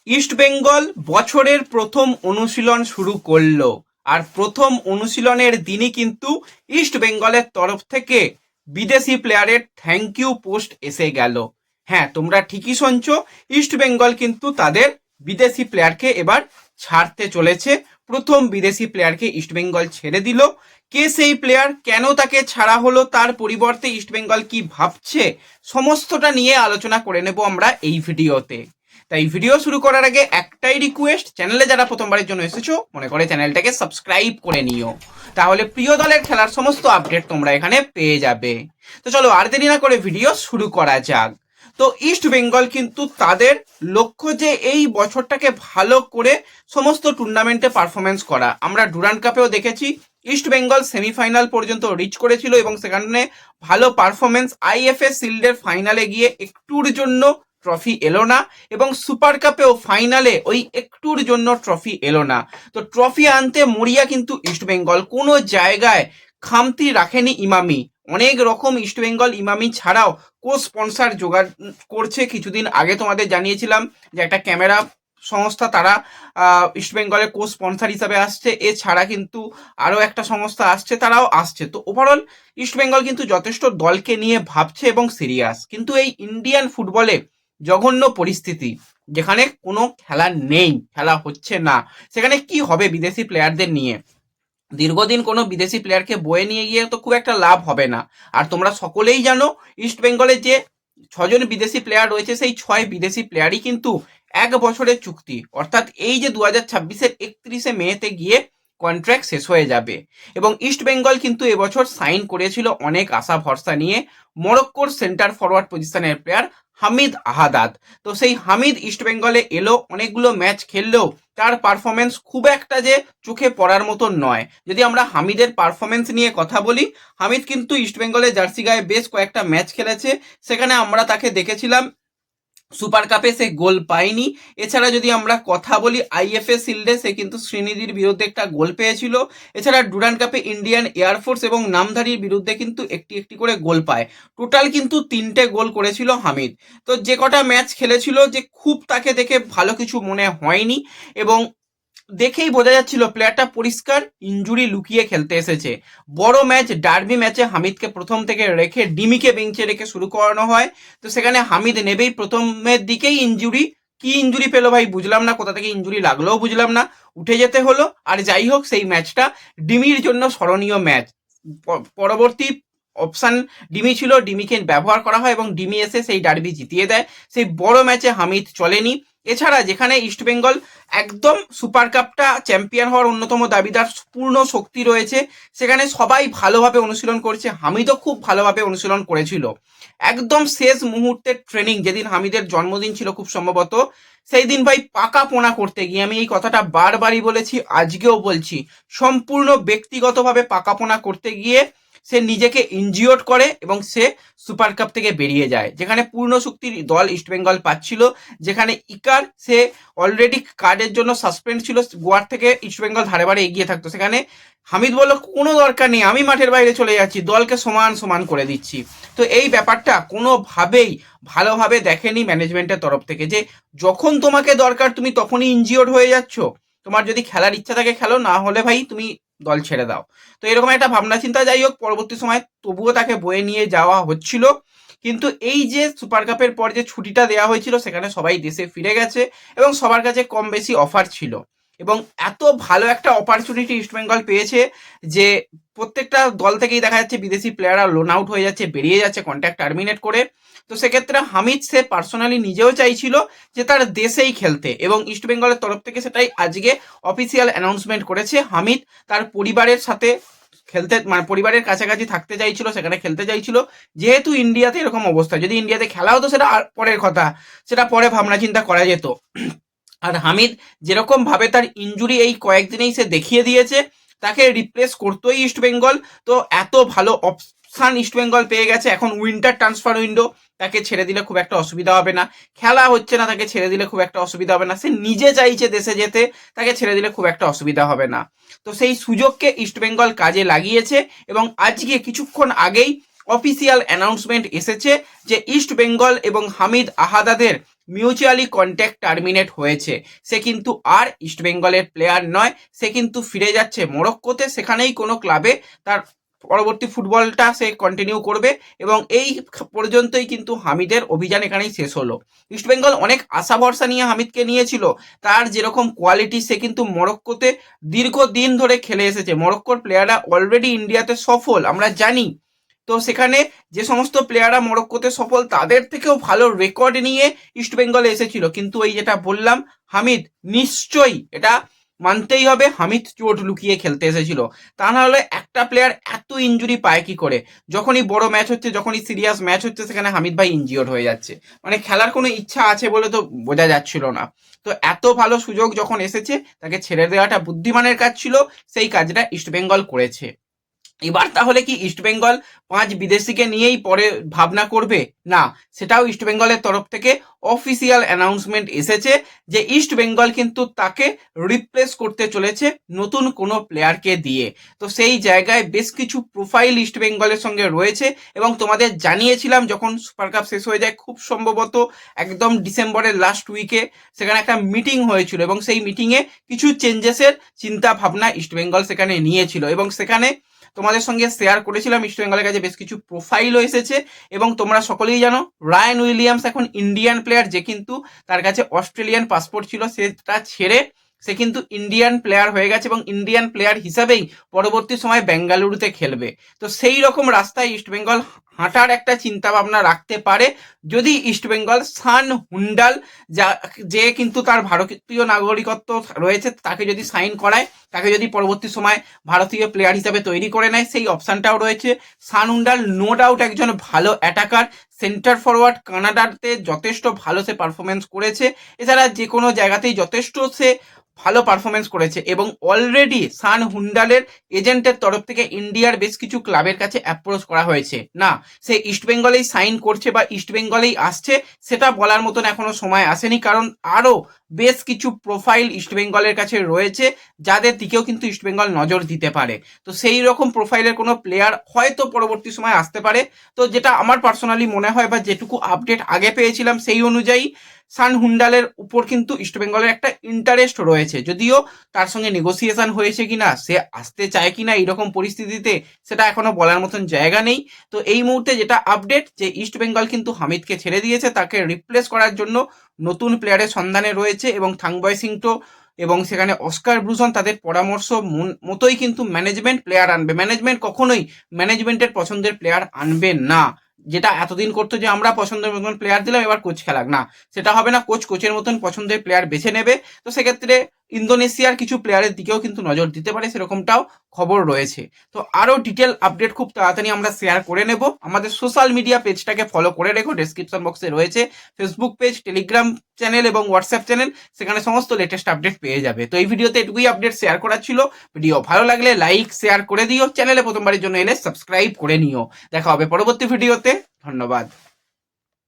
East Bengal বছরের প্রথম অনুশীলন শুরু করলো। আর প্রথম অনুশীলনের দিনই কিন্তু ইস্ট বেঙ্গলের তরফ থেকে বিদেশি প্লেয়ারের থ্যাংক ইউ পোস্ট এসে গেল। হ্যাঁ, তোমরা ঠিকই শুনছো, ইস্ট বেঙ্গল কিন্তু তাদের বিদেশি প্লেয়ারকে এবার ছাড়তে চলেছে। প্রথম বিদেশি প্লেয়ারকে ইস্ট বেঙ্গল ছেড়ে দিল। কে সেই প্লেয়ার, কেন তাকে ছাড়া হলো, তার পরিবর্তে ইস্ট বেঙ্গল কি ভাবছে, সমস্তটা নিয়ে আলোচনা করে নেব আমরা এই ভিডিওতে। তাই ভিডিও শুরু করার আগে একটাই রিকোয়েস্ট, চ্যানেলে যারা প্রথমবারের জন্য এসেছো মনে করে চ্যানেলটাকে সাবস্ক্রাইব করে নিও, তাহলে প্রিয় দলের খেলার সমস্ত আপডেট তোমরা এখানে পেয়ে যাবে। তো চলো আর দেরি না করে ভিডিও শুরু করা যাক। তো ইস্ট বেঙ্গল কিন্তু তাদের লক্ষ্য যে এই বছরটাকে ভালো করে সমস্ত টুর্নামেন্টে পারফরমেন্স করা। আমরা ডুরান্ড কাপেও দেখেছি ইস্ট বেঙ্গল সেমিফাইনাল পর্যন্ত রিচ করেছিল এবং সেখানে ভালো পারফরমেন্স। আইএফএ শিল্ডের ফাইনালে গিয়ে একটুর জন্য ট্রফি এলো না এবং সুপার কাপেও ফাইনালে ওই একটুর জন্য ট্রফি এলো না। তো ট্রফি আনতে মরিয়া কিন্তু ইস্ট বেঙ্গল, কোনো জায়গায় খামতি রাখেনি ইমামি। অনেক রকম ইস্ট বেঙ্গল ইমামি ছাড়াও কো স্পন্সার জোগাড় করছে। কিছুদিন আগে তোমাদের জানিয়েছিলাম যে একটা ক্যামেরা সংস্থা তারা ইস্ট বেঙ্গলের কো স্পন্সার হিসাবে আসছে। এছাড়া কিন্তু আরও একটা সংস্থা আসছে, তারাও আসছে। তো ওভারঅল ইস্ট বেঙ্গল কিন্তু যথেষ্ট দলকে নিয়ে ভাবছে এবং সিরিয়াস। কিন্তু এই ইন্ডিয়ান ফুটবলে জঘন্য পরিস্থিতি, যেখানে কোনো খেলা নেই, খেলা হচ্ছে না, সেখানে কি হবে বিদেশি প্লেয়ারদের নিয়ে? দীর্ঘদিন কোনো বিদেশি প্লেয়ারকে বয়ে নিয়ে গিয়ে তো খুব একটা লাভ হবে না। আর তোমরা সকলেই জানো ইস্ট বেঙ্গলে যে 6জন বিদেশি প্লেয়ার রয়েছে, সেই 6 বিদেশি প্লেয়ারই কিন্তু 1 বছরের চুক্তি, অর্থাৎ এই যে 2026-এর 31শে মেতে গিয়ে কন্ট্রাক্ট শেষ হয়ে যাবে। এবং ইস্ট বেঙ্গল কিন্তু এবছর সাইন করেছিল অনেক আশা ভরসা নিয়ে মরক্কোর সেন্টার ফরওয়ার্ড পজিশনের প্লেয়ার হামিদ আহাদাদ। তো সেই হামিদ ইস্ট বেঙ্গলে এলো, অনেকগুলো ম্যাচ খেললেও তার পারফরমেন্স খুব একটা যে চোখে পড়ার মতো নয়। যদি আমরা হামিদের পারফরমেন্স নিয়ে কথা বলি, হামিদ কিন্তু ইস্ট বেঙ্গলের জার্সি গায়ে বেশ কয়েকটা ম্যাচ খেলেছে, সেখানে আমরা তাকে দেখেছিলাম সুপার কাপে সে গোল পায়নি। এছাড়া যদি আমরা কথা বলি আইএফএ শিল্ডে সে কিন্তু শ্রীনিধির বিরুদ্ধে একটা গোল পেয়েছিল। এছাড়া ডুরান্ড কাপে ইন্ডিয়ান এয়ারফোর্স এবং নামধারীর বিরুদ্ধে কিন্তু একটি একটি করে গোল পায়। টোটাল কিন্তু 3টে গোল করেছিল হামিদ। তো যে কটা ম্যাচ খেলেছিল, যে খুব তাকে দেখে ভালো কিছু মনে হয়নি এবং দেখেই বোঝা যাচ্ছিল প্লেয়ারটা পরিষ্কার ইনজুরি লুকিয়ে খেলতে এসেছে। বড় ম্যাচ ডার্বি ম্যাচে হামিদকে প্রথম থেকে রেখে ডিমিকে বেঞ্চে রেখে শুরু করানো হয়। তো সেখানে হামিদ নেবেই, প্রথমের দিকেই ইনজুরি। কি ইনজুরি পেলো ভাই বুঝলাম না, কোথা থেকে ইনজুরি লাগলেও বুঝলাম না, উঠে যেতে হলো। আর যাই হোক, সেই ম্যাচটা ডিমির জন্য স্মরণীয় ম্যাচ। পরবর্তী অপশান ডিমি ছিল, ডিমিকে ব্যবহার করা হয় এবং ডিমি এসে সেই ডার্বি জিতিয়ে দেয়। সেই বড় ম্যাচে হামিদ চলেনি। এছাড়া যেখানে ইস্টবেঙ্গল একদম সুপার কাপটা চ্যাম্পিয়ন হওয়ার অন্যতম দাবিদার, পূর্ণ শক্তি রয়েছে, সেখানে সবাই ভালোভাবে অনুশীলন করছে, হামিদও খুব ভালোভাবে অনুশীলন করেছিল। একদম শেষ মুহূর্তের ট্রেনিং, যেদিন হামিদের জন্মদিন ছিল খুব সম্ভবত, সেই দিন ভাই পাকা পোনা করতে গিয়ে, আমি এই কথাটা বারবারই বলেছি, আজকেও বলছি, সম্পূর্ণ ব্যক্তিগতভাবে পাকা পোনা করতে গিয়ে সে নিজেকে ইনজিওর্ড করে এবং সে সুপার কাপ থেকে বেরিয়ে যায়। যেখানে পূর্ণ শক্তির দল ইস্টবেঙ্গল পাচ্ছিল, যেখানে ইকার সে অলরেডি কার্ডের জন্য সাসপেন্ড ছিল, গোয়ার থেকে ইস্টবেঙ্গল ধারে বারে এগিয়ে থাকতো, সেখানে হামিদ বলল কোনো দরকার নেই, আমি মাঠের বাইরে চলে যাচ্ছি, দলকে সমান সমান করে দিচ্ছি। তো এই ব্যাপারটা কোনোভাবেই ভালোভাবে দেখেনি ম্যানেজমেন্টের তরফ থেকে, যে যখন তোমাকে দরকার তুমি তখনই ইনজিওর্ড হয়ে যাচ্ছ, তোমার যদি খেলার ইচ্ছা থাকে খেলো, না হলে ভাই তুমি দল ছেড়ে দাও। তো এরকম একটা ভাবনা চিন্তা, যাই হোক পরবর্তী সময় তবুও তাকে বয়ে নিয়ে যাওয়া হচ্ছিল। কিন্তু এই যে সুপার কাপের পর যে ছুটিটা দেওয়া হয়েছিল, সেখানে সবাই দেশে ফিরে গেছে এবং সবার কাছে কম বেশি অফার ছিল এবং এত ভালো একটা অপরচুনিটি ইস্টবেঙ্গল পেয়েছে যে প্রত্যেকটা দল থেকেই দেখা যাচ্ছে বিদেশি প্লেয়াররা লোন আউট হয়ে যাচ্ছে, বেরিয়ে যাচ্ছে কন্ট্রাক্ট টার্মিনেট করে। তো সেক্ষেত্রে হামিদ সে পার্সোনালি নিজেও চাইছিল যে তার দেশেই খেলতে এবং ইস্টবেঙ্গলের তরফ থেকে সেটাই আজকে অফিসিয়াল অ্যানাউন্সমেন্ট করেছে। হামিদ তার পরিবারের সাথে খেলতে, মানে পরিবারের কাছাকাছি থাকতে চাইছিল, সেখানে খেলতে চাইছিল। যেহেতু ইন্ডিয়াতে এরকম অবস্থা, যদি ইন্ডিয়াতে খেলা হতো সেটা পরের কথা, সেটা পরে ভাবনা চিন্তা করা যেত। আর হামিদ যেরকম ভাবে তার ইনজুরি এই কয়েকদিনেই সে দেখিয়ে দিয়েছে, তাকে রিপ্লেস করতোই ইস্টবেঙ্গল। তো এত ভালো অপশান ইস্টবেঙ্গল পেয়ে গেছে, এখন উইন্টার ট্রান্সফার উইন্ডো, তাকে ছেড়ে দিলে খুব একটা অসুবিধা হবে না। খেলা হচ্ছে না, তাকে ছেড়ে দিলে খুব একটা অসুবিধা হবে না। সে নিজে চাইছে দেশে যেতে, তাকে ছেড়ে দিলে খুব একটা অসুবিধা হবে না। তো সেই সুযোগকে ইস্টবেঙ্গল কাজে লাগিয়েছে এবং আজকে কিছুক্ষণ আগেই অফিসিয়াল অ্যানাউন্সমেন্ট এসেছে যে ইস্ট বেঙ্গল এবং হামিদ আহাদাদের মিউচুয়ালি কন্ট্যাক্ট টার্মিনেট হয়েছে। সে কিন্তু আর ইস্টবেঙ্গলের প্লেয়ার নয়, সে কিন্তু ফিরে যাচ্ছে মরক্কোতে, সেখানেই কোনো ক্লাবে তার পরবর্তী ফুটবলটা সে কন্টিনিউ করবে এবং এই পর্যন্তই কিন্তু হামিদের অভিযান এখানেই শেষ হলো। ইস্টবেঙ্গল অনেক আশা ভরসা নিয়ে হামিদকে নিয়েছিল, তার যেরকম কোয়ালিটি সে কিন্তু মরক্কোতে দীর্ঘদিন ধরে খেলে এসেছে, মরক্কোর প্লেয়াররা অলরেডি ইন্ডিয়াতে সফল আমরা জানি। তো সেখানে যে সমস্ত প্লেয়াররা মরক্কোতে সফল তাদের থেকেও ভালো রেকর্ড নিয়ে ইস্টবেঙ্গলে এসেছিল, কিন্তু এই যেটা বললাম হামিদ নিশ্চয়ই এটা মানতেই হবে হামিদ চোট লুকিয়ে খেলতে এসেছিল, তা না হলে একটা প্লেয়ার এত ইনজুরি পায় কি করে? যখনই বড় ম্যাচ হচ্ছে, যখনই সিরিয়াস ম্যাচ হচ্ছে, সেখানে হামিদ ভাই ইনজিওর্ড হয়ে যাচ্ছে, মানে খেলার কোনো ইচ্ছা আছে বলে তো বোঝা যাচ্ছিল না। তো এত ভালো সুযোগ যখন এসেছে তাকে ছেড়ে দেওয়াটা বুদ্ধিমানের কাজ ছিল, সেই কাজটা ইস্টবেঙ্গল করেছে। এবার তাহলে কি ইস্টবেঙ্গল 5 বিদেশিকে নিয়েই পরে ভাবনা করবে? না, সেটাও ইস্টবেঙ্গলের তরফ থেকে অফিসিয়াল অ্যানাউন্সমেন্ট এসেছে যে ইস্টবেঙ্গল কিন্তু তাকে রিপ্লেস করতে চলেছে নতুন কোনো প্লেয়ারকে দিয়ে। তো সেই জায়গায় বেশ কিছু প্রোফাইল ইস্টবেঙ্গলের সঙ্গে রয়েছে এবং তোমাদের জানিয়েছিলাম যখন সুপার কাপ শেষ হয়ে যায়, খুব সম্ভবত একদম ডিসেম্বরের লাস্ট উইকে সেখানে একটা মিটিং হয়েছিল এবং সেই মিটিংয়ে কিছু চেঞ্জেসের চিন্তা ভাবনা ইস্টবেঙ্গল সেখানে নিয়েছিল এবং সেখানে তোমাদের সঙ্গে শেয়ার করেছিলাম ইস্টবেঙ্গলের কাছে বেশ কিছু প্রোফাইলও এসেছে এবং তোমরা সকলেই জানো রায়ান উইলিয়ামস এখন ইন্ডিয়ান প্লেয়ার, যে কিন্তু তার কাছে অস্ট্রেলিয়ান পাসপোর্ট ছিল, সেটা ছেড়ে সে কিন্তু ইন্ডিয়ান প্লেয়ার হয়ে গেছে এবং ইন্ডিয়ান প্লেয়ার হিসাবেই পরবর্তী সময় বেঙ্গালুরুতে খেলবে। তো সেই রকম রাস্তায় ইস্টবেঙ্গল হাঁটার একটা চিন্তা ভাবনা রাখতে পারে যদি ইস্টবেঙ্গল সান হুন্ডাল, যে কিন্তু তার ভারতীয় নাগরিকত্ব রয়েছে, তাকে যদি সাইন করায়, তাকে যদি পরবর্তী সময় ভারতীয় প্লেয়ার হিসাবে তৈরি করে নেয়, সেই অপশানটাও রয়েছে। সান হুন্ডাল নো ডাউট একজন ভালো অ্যাটাকার, সেন্টার ফরওয়ার্ড, কানাডাতে যথেষ্ট ভালো সে পারফরমেন্স করেছে, এছাড়া যে কোনো জায়গাতেই যথেষ্ট সে ভালো পারফরমেন্স করেছে এবং অলরেডি সান হুন্ডালের এজেন্টের তরফ থেকে ইন্ডিয়ার বেশ কিছু ক্লাবের কাছে অ্যাপ্রোচ করা হয়েছে। না সে ইস্টবেঙ্গলেই সাইন করছে বা ইস্টবেঙ্গলেই আসছে সেটা বলার মতন এখনো সময় আসেনি, কারণ আরও বেশ কিছু প্রোফাইল ইস্টবেঙ্গলের কাছে রয়েছে যাদের দিকেও কিন্তু ইস্টবেঙ্গল নজর দিতে পারে। তো সেই রকম প্রোফাইলের কোনো প্লেয়ার হয়তো পরবর্তী সময় আসতে পারে। তো যেটা আমার পার্সোনালি মনে হয় বা যেটুকু আপডেট আগে পেয়েছিলাম সেই অনুযায়ী সান হুন্ডালের উপর কিন্তু ইস্টবেঙ্গলের একটা ইন্টারেস্ট রয়েছে, যদিও তার সঙ্গে নেগোসিয়েশন হয়েছে কিনা, সে আসতে চায় কিনা এইরকম পরিস্থিতিতে, সেটা এখনো বলার মতন জায়গা নেই। তো এই মুহূর্তে যেটা আপডেট যে ইস্টবেঙ্গল কিন্তু হামিদকে ছেড়ে দিয়েছে, তাকে রিপ্লেস করার জন্য নতুন প্লেয়ারের সন্ধানে রয়েছে এবং থাংবয় সিংটো এবং সেখানে অস্কার ব্রুজন তাদের পরামর্শ মতোই কিন্তু ম্যানেজমেন্ট প্লেয়ার আনবে। ম্যানেজমেন্ট কখনোই ম্যানেজমেন্টের পছন্দের প্লেয়ার আনবে না, যেটা এতদিন করতো যে আমরা পছন্দের মতন প্লেয়ার দিলাম এবার কোচ খেলাক, না সেটা হবে না। কোচের মতন পছন্দের প্লেয়ার বেছে নেবে। তো সেক্ষেত্রে ইন্দোনেশিয়ার কিছু প্লেয়ারের দিকেও কিন্তু নজর দিতে পারে, সেরকমটাও খবর রয়েছে। তো আরও ডিটেল আপডেট খুব তাড়াতাড়ি আমরা শেয়ার করে নেব। আমাদের সোশ্যাল মিডিয়া পেজটাকে ফলো করে রেখো, ডেসক্রিপশন বক্সে রয়েছে ফেসবুক পেজ, টেলিগ্রাম চ্যানেল এবং হোয়াটসঅ্যাপ চ্যানেল, সেখানে সমস্ত লেটেস্ট আপডেট পেয়ে যাবে। তো এই ভিডিওতে এটুকুই আপডেট শেয়ার করার ছিল। ভিডিও ভালো লাগলে লাইক শেয়ার করে দিও, চ্যানেলে প্রথমবারের জন্য এলে সাবস্ক্রাইব করে নিও। দেখা হবে পরবর্তী ভিডিওতে, ধন্যবাদ।